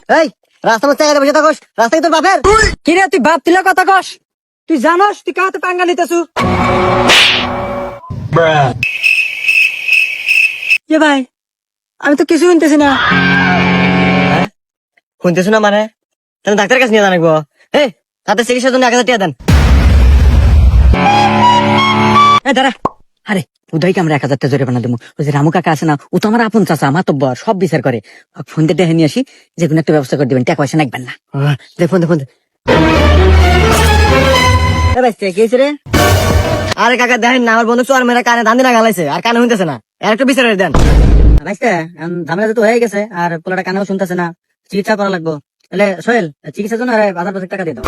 এই রাস্তা মধ্যে বসে থাকস, রাস্তায় তোর বাপের। কি রে তুই বাপ তুলে কথা কস? তুই জানোস তুই কাহাতে পাঙ্গা নিতেছু? এ ভাই, আমি তো কিছু শুনতেছি না। শুনতেছ না মানে? তাহলে ডাক্তারের কাছে নিয়ে জানাবো। এই তাতে চিকিৎসার জন্য 1000 টাকা দেন। এ দাঁড়া, আরে উদয়কে আমরা 1000 টাকা জরিমানা দেবো। ওই যে রামু কাকা আছে না, ও তো আমার আপন চাচা, আমার তো সব বিচার করে। ফোন দিয়ে দেখে নিয়ে আসি, যে কোনো একটা ব্যবস্থা করে দিবেন, টাকা পয়সা নাকবেন না। দেখুন দেখুন। রে আরে কাকা দেখেন না, আমার বন্ধু চোর মেরা কানে ধান দিনা গালাইছে, আর কানে শুনতেছে না। আর একটু বিচার করে দেন। ভাইস্তে ঝামেলা তো হয়ে গেছে, আর পোলাটা কানেও শুনতেছে না, চিকিৎসা করা লাগবো। তাহলে সোহেল, চিকিৎসার জন্য 1000 টাকা দিয়ে দাও।